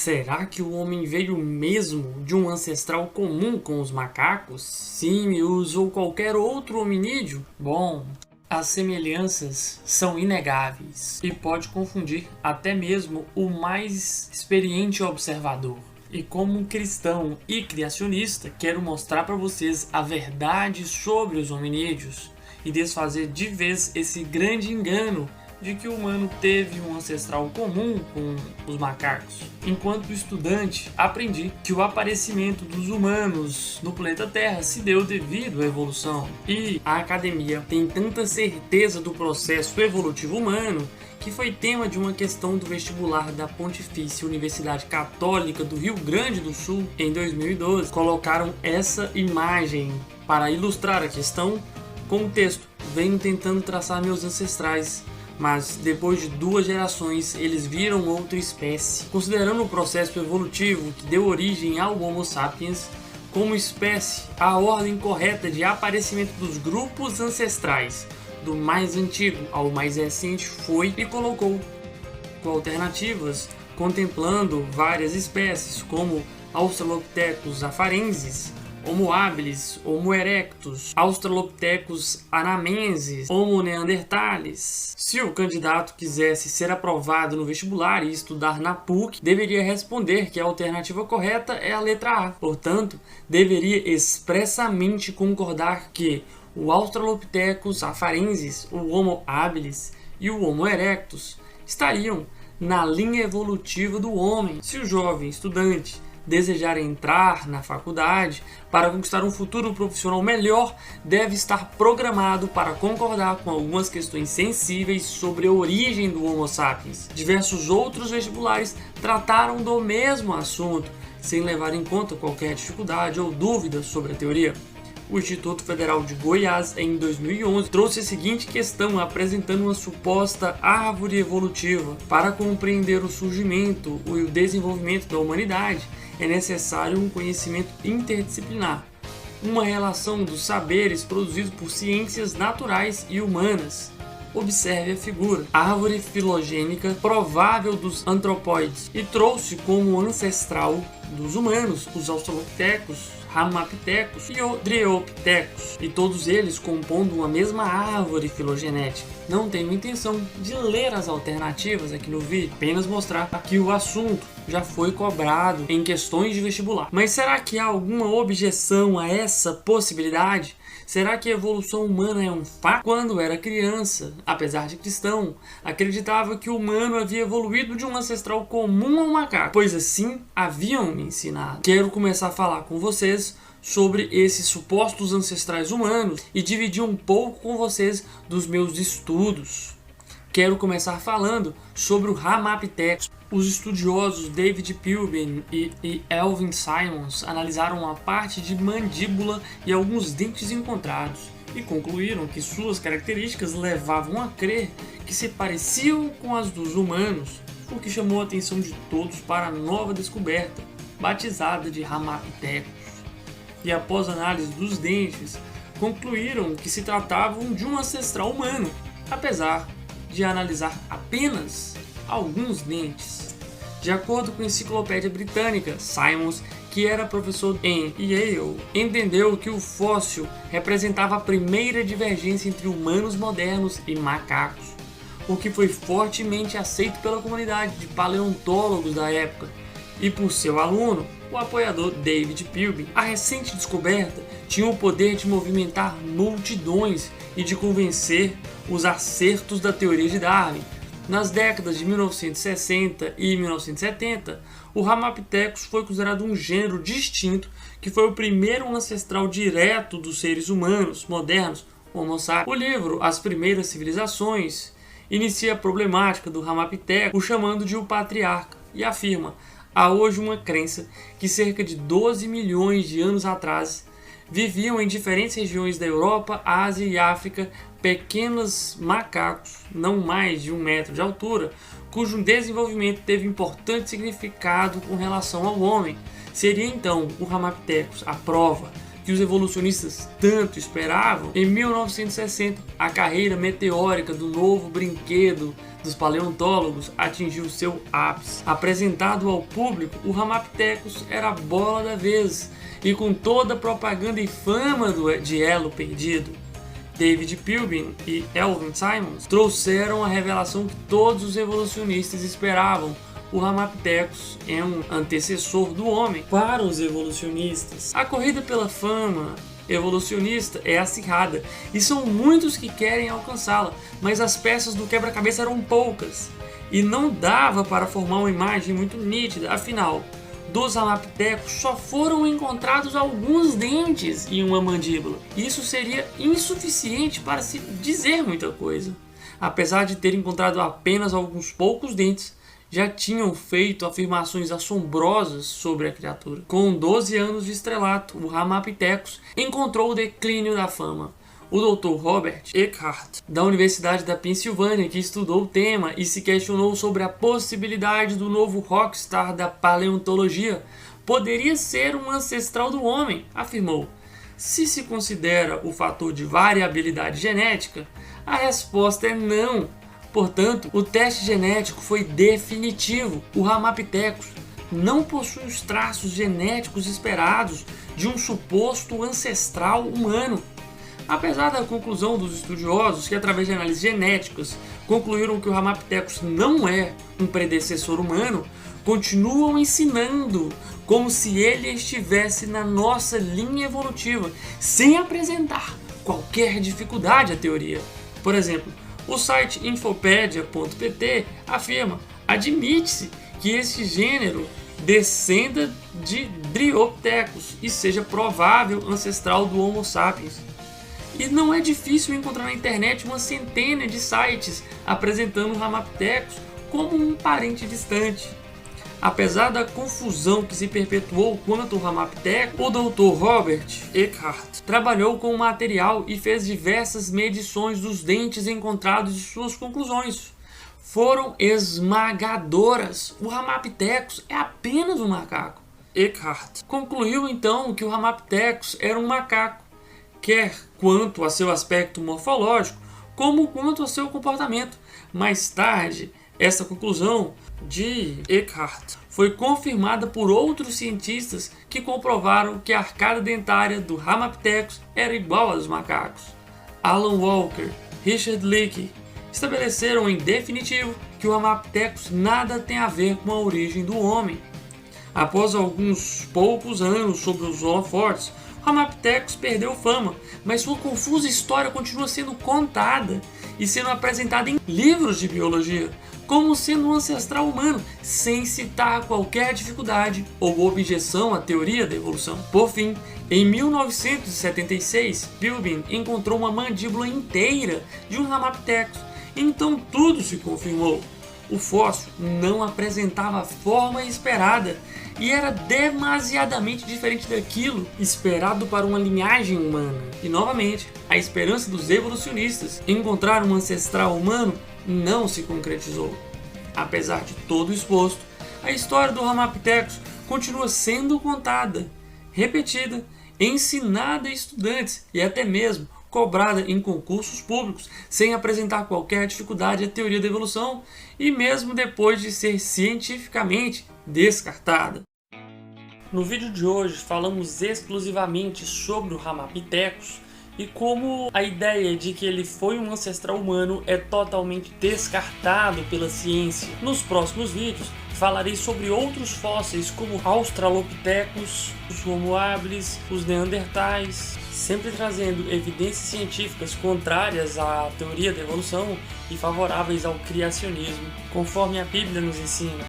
Será que o homem veio mesmo de um ancestral comum com os macacos, símios ou qualquer outro hominídeo? Bom, as semelhanças são inegáveis e pode confundir até mesmo o mais experiente observador. E como cristão e criacionista, quero mostrar para vocês a verdade sobre os hominídeos e desfazer de vez esse grande engano de que o humano teve um ancestral comum com os macacos. Enquanto estudante, aprendi que o aparecimento dos humanos no planeta Terra se deu devido à evolução. E a academia tem tanta certeza do processo evolutivo humano que foi tema de uma questão do vestibular da Pontifícia Universidade Católica do Rio Grande do Sul em 2012. Colocaram essa imagem para ilustrar a questão com o texto: venho tentando traçar meus ancestrais, mas depois de 2 gerações eles viram outra espécie. Considerando o processo evolutivo que deu origem ao Homo sapiens como espécie, a ordem correta de aparecimento dos grupos ancestrais, do mais antigo ao mais recente, foi e colocou com alternativas, contemplando várias espécies como Australopithecus afarensis, Homo habilis, Homo erectus, Australopithecus anamensis, Homo neanderthalis. Se o candidato quisesse ser aprovado no vestibular e estudar na PUC, deveria responder que a alternativa correta é a letra A. Portanto, deveria expressamente concordar que o Australopithecus afarensis, o Homo habilis e o Homo erectus estariam na linha evolutiva do homem. Se o jovem estudante desejar entrar na faculdade para conquistar um futuro profissional melhor, deve estar programado para concordar com algumas questões sensíveis sobre a origem do Homo sapiens. Diversos outros vestibulares trataram do mesmo assunto, sem levar em conta qualquer dificuldade ou dúvida sobre a teoria. O Instituto Federal de Goiás, em 2011, trouxe a seguinte questão, apresentando uma suposta árvore evolutiva. Para compreender o surgimento e o desenvolvimento da humanidade, é necessário um conhecimento interdisciplinar, uma relação dos saberes produzidos por ciências naturais e humanas. Observe a figura: árvore filogênica provável dos antropóides, e trouxe como ancestral dos humanos os australopithecus, ramapithecus e dryopithecus, e todos eles compondo uma mesma árvore filogenética. Não tenho intenção de ler as alternativas aqui no vídeo, apenas mostrar que o assunto já foi cobrado em questões de vestibular. Mas será que há alguma objeção a essa possibilidade? Será que a evolução humana é um fato? Quando era criança, apesar de cristão, acreditava que o humano havia evoluído de um ancestral comum ao macaco, pois assim haviam me ensinado. Quero começar a falar com vocês sobre esses supostos ancestrais humanos e dividir um pouco com vocês dos meus estudos. Quero começar falando sobre o Ramapithecus. Os estudiosos David Pilbeam e Elvin Simons analisaram a parte de mandíbula e alguns dentes encontrados e concluíram que suas características levavam a crer que se pareciam com as dos humanos, o que chamou a atenção de todos para a nova descoberta, batizada de Ramapithecus. E após análise dos dentes, concluíram que se tratavam de um ancestral humano, apesar de analisar apenas alguns dentes. De acordo com a Enciclopédia Britânica, Simons, que era professor em Yale, entendeu que o fóssil representava a primeira divergência entre humanos modernos e macacos, o que foi fortemente aceito pela comunidade de paleontólogos da época e por seu aluno, o apoiador David Pilbeam. A recente descoberta tinha o poder de movimentar multidões e de convencer os acertos da teoria de Darwin. Nas décadas de 1960 e 1970, o Ramapithecus foi considerado um gênero distinto que foi o primeiro ancestral direto dos seres humanos modernos, Homo sapiens. O livro As Primeiras Civilizações inicia a problemática do Ramapithecus, o chamando de o patriarca, e afirma: há hoje uma crença que cerca de 12 milhões de anos atrás viviam em diferentes regiões da Europa, Ásia e África pequenos macacos, não mais de 1 metro de altura, cujo desenvolvimento teve importante significado com relação ao homem. Seria então o Ramapithecus a prova que os evolucionistas tanto esperavam, em 1960, a carreira meteórica do novo brinquedo dos paleontólogos atingiu seu ápice. Apresentado ao público, o Ramapithecus era a bola da vez, e com toda a propaganda e fama de elo perdido, David Philbin e Elvin Simons trouxeram a revelação que todos os evolucionistas esperavam: o Ramapithecus é um antecessor do homem. Para os evolucionistas, a corrida pela fama evolucionista é acirrada e são muitos que querem alcançá-la, mas as peças do quebra-cabeça eram poucas e não dava para formar uma imagem muito nítida. Afinal, dos Ramapithecus só foram encontrados alguns dentes e uma mandíbula. Isso seria insuficiente para se dizer muita coisa. Apesar de ter encontrado apenas alguns poucos dentes, já tinham feito afirmações assombrosas sobre a criatura. Com 12 anos de estrelato, o Ramapithecus encontrou o declínio da fama. O Dr. Robert Eckhart, da Universidade da Pensilvânia, que estudou o tema e se questionou sobre a possibilidade do novo rockstar da paleontologia poderia ser um ancestral do homem, afirmou: se se considera o fator de variabilidade genética, a resposta é não. Portanto, o teste genético foi definitivo. O Ramapithecus não possui os traços genéticos esperados de um suposto ancestral humano. Apesar da conclusão dos estudiosos que, através de análises genéticas, concluíram que o Ramapithecus não é um predecessor humano, continuam ensinando como se ele estivesse na nossa linha evolutiva, sem apresentar qualquer dificuldade à teoria. Por exemplo, o site infopedia.pt afirma: admite-se que este gênero descenda de Dryopithecus e seja provável ancestral do Homo sapiens. E não é difícil encontrar na internet uma centena de sites apresentando o Ramapithecus como um parente distante. Apesar da confusão que se perpetuou quanto ao Ramapithecus, o Dr. Robert Eckhart trabalhou com o material e fez diversas medições dos dentes encontrados e suas conclusões foram esmagadoras. O Ramapithecus é apenas um macaco. Eckhart concluiu então que o Ramapithecus era um macaco, quer quanto a seu aspecto morfológico, como quanto a seu comportamento. Mais tarde, essa conclusão de Eckhart foi confirmada por outros cientistas que comprovaram que a arcada dentária do Ramapithecus era igual à dos macacos. Alan Walker, Richard Leakey estabeleceram em definitivo que o Ramapithecus nada tem a ver com a origem do homem. Após alguns poucos anos sob os holofotes, o Ramapithecus perdeu fama, mas sua confusa história continua sendo contada e sendo apresentada em livros de biologia como sendo um ancestral humano, sem citar qualquer dificuldade ou objeção à teoria da evolução. Por fim, em 1976, Philbin encontrou uma mandíbula inteira de um Ramapithecus, então tudo se confirmou. O fóssil não apresentava a forma esperada e era demasiadamente diferente daquilo esperado para uma linhagem humana. E novamente, a esperança dos evolucionistas em encontrar um ancestral humano não se concretizou. Apesar de todo o exposto, a história do Ramapithecus continua sendo contada, repetida, ensinada a estudantes e até mesmo cobrada em concursos públicos, sem apresentar qualquer dificuldade à teoria da evolução e mesmo depois de ser cientificamente descartada. No vídeo de hoje falamos exclusivamente sobre o Ramapithecus e como a ideia de que ele foi um ancestral humano é totalmente descartado pela ciência. Nos próximos vídeos falarei sobre outros fósseis como Australopithecus, os Homo habilis, os Neandertais, sempre trazendo evidências científicas contrárias à teoria da evolução e favoráveis ao criacionismo, conforme a Bíblia nos ensina.